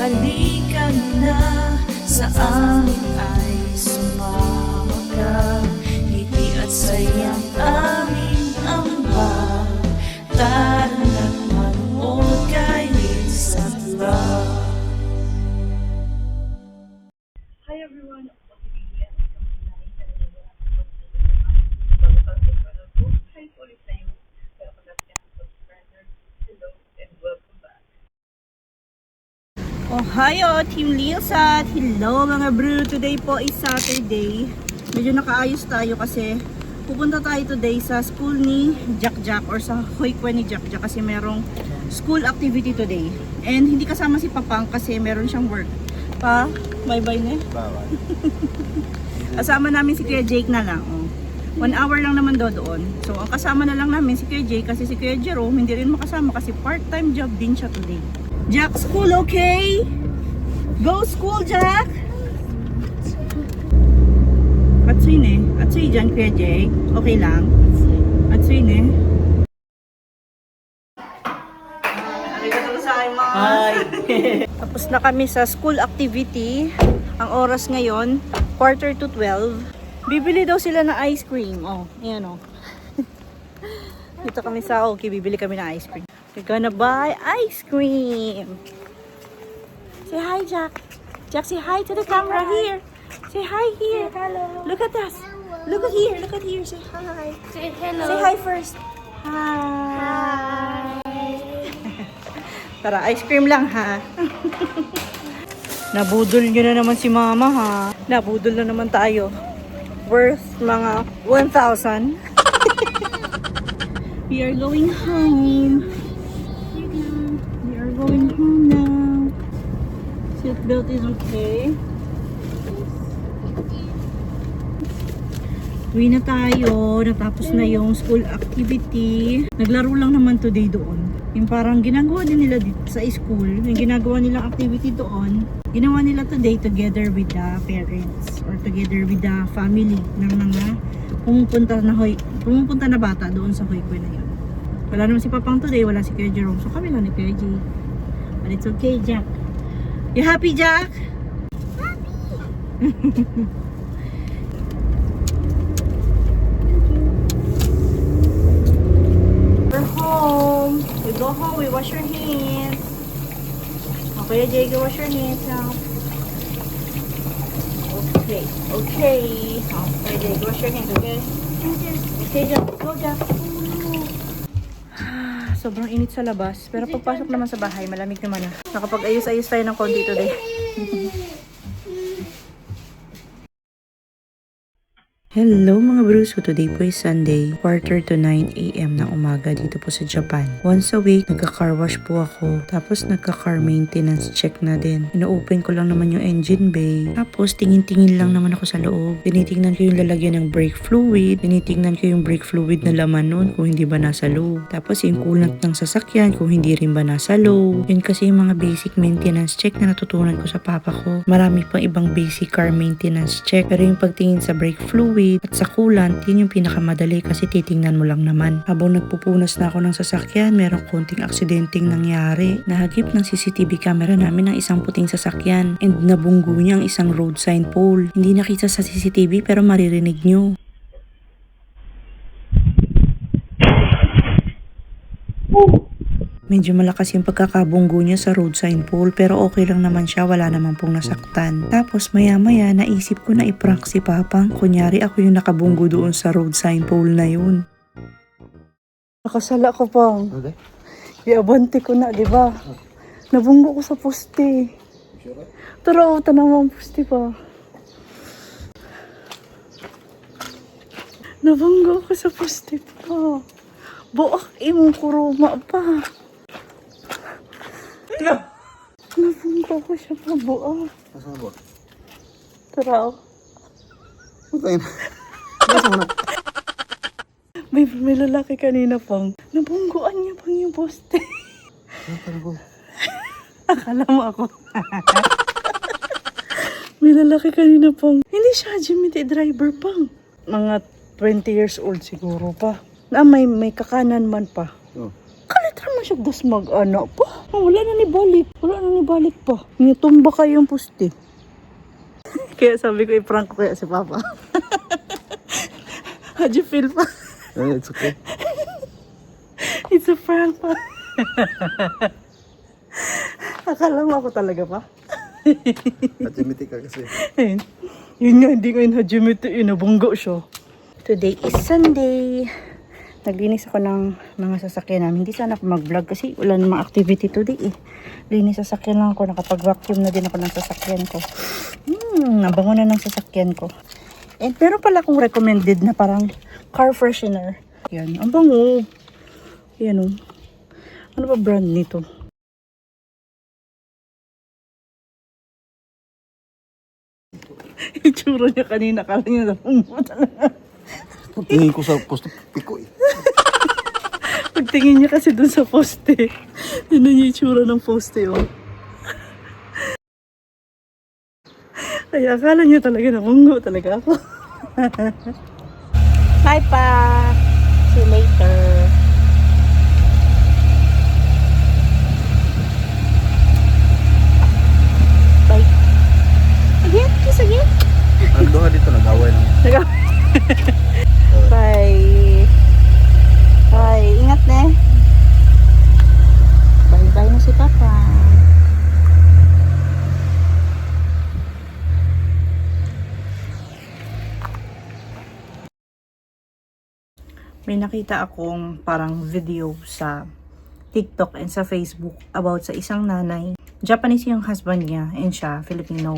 Halika na sa amin ay sumama ka. Ngiti at sayang aming ambag. Tara na't manood kay Isang Love. Hi everyone, Ohio, Team Liosat! Hello mga bro! Today po is Saturday. Medyo nakaayos tayo kasi pupunta tayo today sa school ni Jack Jack or sa Hoykwe ni Jack Jack kasi merong school activity today. And hindi kasama si Papang kasi meron siyang work. Pa, bye-bye na. Bawal. Kasama namin si Kuya Jake na lang. Oh. 1 hour lang naman doon. So, ang kasama na lang namin si Kuya Jake kasi si Kuya Jerome hindi rin makasama kasi part-time job din siya today. Jack, school okay? Go school, Jack! Atsuy ne. Atsuy dyan, Kuya Jake. Okay lang? Atsuy ne. Hi! Tapos na kami sa school activity. Ang oras ngayon, 11:45. Bibili daw sila ng ice cream. Oh, ayan oh. Dito kami sa okay, bibili kami ng ice cream. We're gonna buy ice cream. Say hi, Jack. Jack, say hi to the camera here. Say hi here. Hello. Look at us. Look at here. Look at here. Say hi. Say hello. Say hi first. Hi. Tara, ice cream lang ha. Nabudol nyo na naman si mama ha. Nabudol na naman tayo. Worth mga 1,000. We are going home. We are going home now. Seatbelt is okay. Uwi na tayo. Natapos na yung school activity. Naglaro lang naman today doon. Yung parang ginagawa din nila dito sa school. Yung ginagawa nilang activity doon. Ginawa nila today together with the parents or together with the family ng mga pumupunta na bata doon sa Hoykwe na yun. Wala naman si Papang today, wala si Kuya Jerome. So kami lang ni Kuya G. But it's okay, Jack. You happy, Jack? Happy! We're home. We go home, we wash your hands. Okay, Jay, go wash your hands now. Okay, okay. Okay, Jay, go wash your hands, okay? Okay, Jack. Go, Jack. Sobrang init sa labas. Pero pagpasok naman sa bahay, malamig naman na. Nakapag-ayos-ayos tayo ng konti today. Hello mga bros! So today po is Sunday, 8:45 AM ng umaga dito po sa Japan. Once a week, nagka-car wash po ako. Tapos nagka-car maintenance check na din. Ino-open ko lang naman yung engine bay. Tapos tingin-tingin lang naman ako sa loob. Tinitingnan ko yung lalagyan ng brake fluid. Tinitingnan ko yung brake fluid na laman nun kung hindi ba nasa low. Tapos yung coolant ng sasakyan kung hindi rin ba nasa low. Yun kasi yung mga basic maintenance check na natutunan ko sa papa ko. Marami pang ibang basic car maintenance check. Pero yung pagtingin sa brake fluid at sa coolant, yun yung pinakamadali kasi titingnan mo lang naman. Habang nagpupunas na ako ng sasakyan, merong konting aksidenteng nangyari. Nahagip ng CCTV camera namin ng isang puting sasakyan and nabunggo niya ang isang road sign pole. Hindi nakita sa CCTV pero maririnig nyo. Medyo malakas yung pagkakabunggo niya sa road sign pole pero okay lang naman siya, wala naman pong nasaktan. Tapos maya maya naisip ko na i-prank si Papang. Kunyari ako yung nakabunggo doon sa road sign pole na yun. Nakasala ko pang. Okay. Iabante ko na, di ba? Nabunggo ko sa poste. Tara, tanawang poste pa. Nabunggo ko sa poste pa. Buak imong kuruma pa. Nabunggo ko siya pa buak. Nasaan ba? Tara. Putay na. Nasaan na? May lalaki kanina pang. Nabunggoan niya pang yung poste. Nasaan ko? Akala mo ako. May lalaki kanina pang. Hindi siya Jimmy driver pang. Mga 20 years old siguro pa. Na may kakanan man pa. Oh. Kalitra man man siya das mag-ano pa. Wala na ni balik. Wala na ni balik pa. Tumba kayo yung poste. Kaya sabi ko i-prank ko kaya si Papa. How'd you feel pa? It's okay. It's a prank pa. Akala mo ako talaga pa? Hajimiti ka kasi. Ayun. Yun nga, hindi ko yun hajimito yun. Nabunggo siya. Today is Sunday. Naglinis ako ng mga sasakyan namin. Hindi sana ako mag-vlog kasi wala namang activity today eh. Linis sasakyan lang ako. Nakapag-vacuum na din ako ng sasakyan ko. Nabango na ng sasakyan ko. And pero pala akong recommended na parang car freshener. Yan. Ang bango. Yan o. Ano ba brand nito? Itsura niya kanina. Kala niya napungo talaga. Tingin ko sa posto, piko eh. Pagtingin niya kasi dun sa poste. Yun yung itsura ng poste, oh. Kaya akala niya talaga namungo talaga ako. Bye pa! See you later. Bye. Again? Kiss again? Ang doha dito, nag-away lang. Bye. Bye. Ingat na. Bye-bye na si Papa. May nakita akong parang video sa TikTok and sa Facebook about sa isang nanay. Japanese yung husband niya and siya Filipino.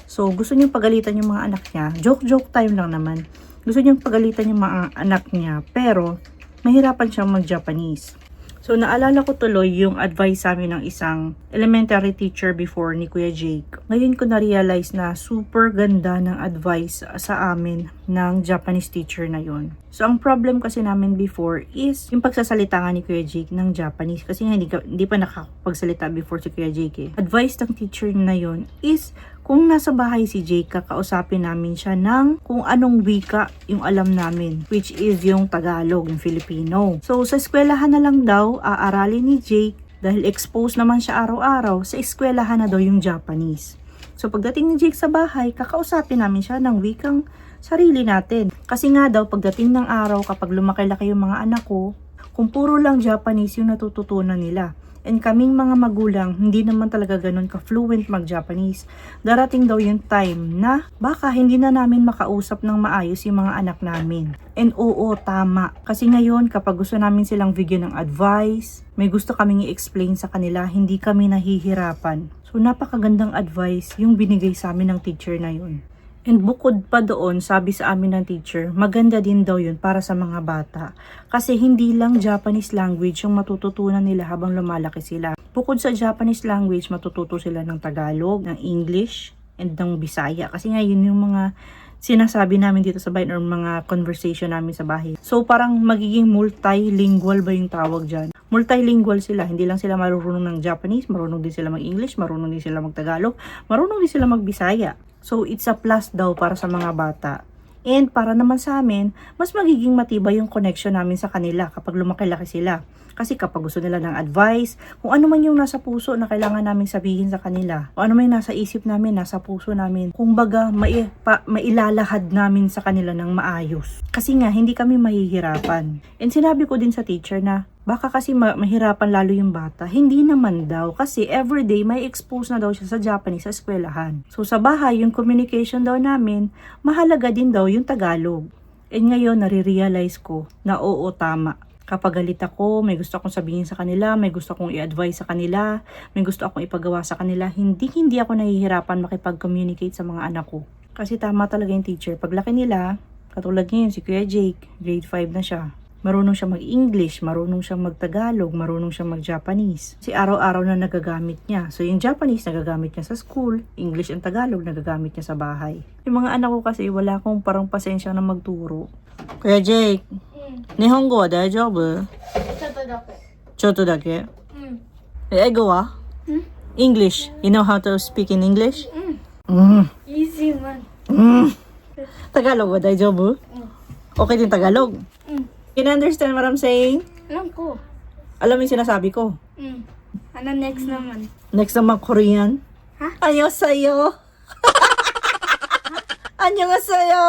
So gusto niyang pagalitan yung mga anak niya. Joke time lang naman. Gusto niyang pagalitan yung mga anak niya pero mahirapan siyang mag-Japanese. So naalala ko tuloy yung advice sa amin ng isang elementary teacher before ni Kuya Jake. Ngayon ko na-realize na super ganda ng advice sa amin ng Japanese teacher na yon. So ang problem kasi namin before is yung pagsasalita nga ni Kuya Jake ng Japanese kasi nga hindi pa nakakapagsalita before si Kuya Jake eh. Advice ng teacher na yon is kung nasa bahay si Jake, kakausapin namin siya ng kung anong wika yung alam namin, which is yung Tagalog, yung Filipino. So, sa eskwelahan na lang daw, aaralin ni Jake, dahil exposed naman siya araw-araw, sa eskwelahan na daw yung Japanese. So, pagdating ni Jake sa bahay, kakausapin namin siya ng wikang sarili natin. Kasi nga daw, pagdating ng araw, kapag lumaki-laki yung mga anak ko, kung puro lang Japanese yung natututunan nila. And kaming mga magulang, hindi naman talaga ganun ka-fluent mag-Japanese. Darating daw yung time na baka hindi na namin makausap ng maayos yung mga anak namin. And oo, tama. Kasi ngayon, kapag gusto namin silang bigyan ng advice, may gusto kaming i-explain sa kanila, hindi kami nahihirapan. So, napakagandang advice yung binigay sa amin ng teacher na yun. And bukod pa doon, sabi sa amin ng teacher, maganda din daw yun para sa mga bata. Kasi hindi lang Japanese language yung matututunan nila habang lumalaki sila. Bukod sa Japanese language, matututo sila ng Tagalog, ng English, and ng Bisaya. Kasi nga yun yung mga sinasabi namin dito sa bahay or mga conversation namin sa bahay. So parang magiging multilingual ba yung tawag dyan? Multilingual sila. Hindi lang sila marunong ng Japanese, marunong din sila mag-English, marunong din sila mag-Tagalog, marunong din sila mag-Bisaya. So, it's a plus daw para sa mga bata. And para naman sa amin, mas magiging matibay yung connection namin sa kanila kapag lumaki-laki sila. Kasi kapag gusto nila ng advice, kung ano man yung nasa puso na kailangan namin sabihin sa kanila, kung ano man yung nasa isip namin, nasa puso namin, kung baga mailalahad namin sa kanila ng maayos. Kasi nga, hindi kami mahihirapan. And sinabi ko din sa teacher na, baka kasi mahirapan lalo yung bata. Hindi naman daw. Kasi everyday may expose na daw siya sa Japanese sa eskwelahan. So sa bahay, yung communication daw namin, mahalaga din daw yung Tagalog. And ngayon, nare-realize ko na oo, tama. Kapag galit ako, may gusto akong sabihin sa kanila, may gusto akong i-advise sa kanila, may gusto akong ipagawa sa kanila, hindi ako nahihirapan makipag-communicate sa mga anak ko. Kasi tama talaga yung teacher. Paglaki nila, katulad ngayon si Kuya Jake, grade 5 na siya. Marunong siya mag-English, marunong siya mag-Tagalog, marunong siya mag-Japanese. Kasi araw-araw na nagagamit niya. So yung Japanese nagagamit niya sa school, English and Tagalog nagagamit niya sa bahay. Yung mga anak ko kasi wala akong parang pasensya na magturo. Kuya Jake, Nihongo wa daijoubu? Choto dake. Eigo wa? English. You know how to speak in English? Easy man. Tagalog wa daijoubu? Okay din Tagalog? Can you understand what I'm saying? Alam ko. Alam mo yung sinasabi ko? Ano next naman? Next naman Korean. Ha? Annyeonghaseyo. Annyeonghaseyo.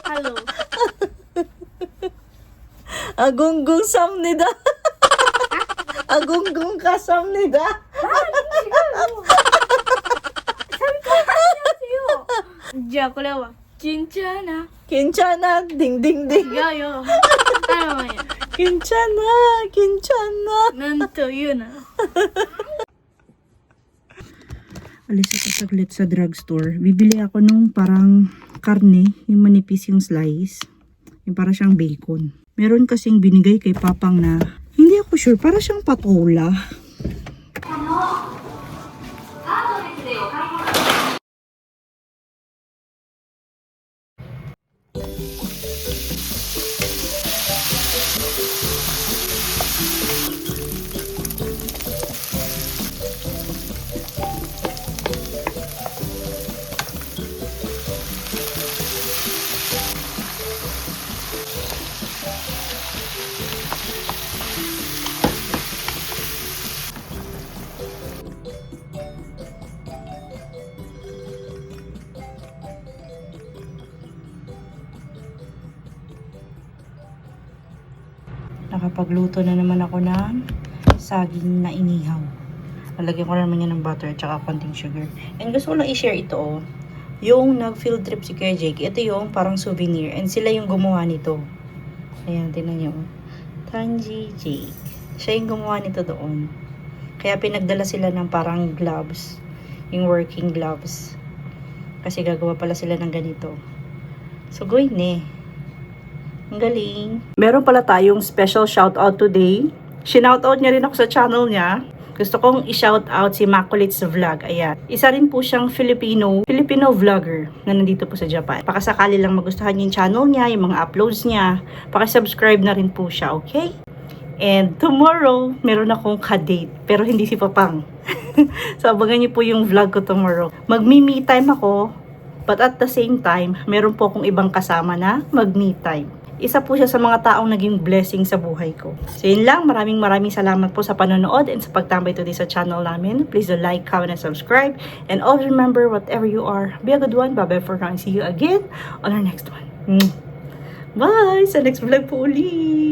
Hello. Agungung samnida. Agungung kasamnida. Jakulewa. Kinchana. Kinchana, ding ding ding. Yayo. Ano yan? Kinchana, kinchana. Nanto yun ah. Alis ako saglit sa drugstore. Bibili ako nung parang karne, yung manipis yung slice. Yung para siyang bacon. Meron kasing binigay kay Papang na, hindi ako sure, para siyang patola. Nakapagluto na naman ako ng saging na inihaw. Lalagyan ko na naman yan ng butter at saka konting sugar. And gusto ko lang i-share ito oh. Yung nag-field trip si Kuya Jake, ito yung parang souvenir. And sila yung gumawa nito. Ayan, tingnan nyo. Tanji Jake. Siya yung gumawa nito doon. Kaya pinagdala sila ng parang gloves. Yung working gloves. Kasi gagawa pala sila ng ganito. So, gawin eh. Ang galing. Meron pala tayong special shoutout today. Sinoutout niya rin ako sa channel niya. Gusto kong i-shoutout si Maculate's Vlog. Ayan. Isa rin po siyang Filipino vlogger na nandito po sa Japan. Pakasakali lang magustuhan yung channel niya, yung mga uploads niya. Pakisubscribe na rin po siya, okay? And tomorrow, meron akong ka-date. Pero hindi si Papang. So, abangan niyo po yung vlog ko tomorrow. Mag-me time ako. But at the same time, meron po akong ibang kasama na mag-me time. Isa po siya sa mga taong naging blessing sa buhay ko. So yun lang, maraming salamat po sa panonood and sa pagtambay today sa channel namin. Please do like, comment, and subscribe. And always remember, whatever you are, be a good one. Bye-bye for now and see you again on our next one. Bye! Sa next vlog po ulit!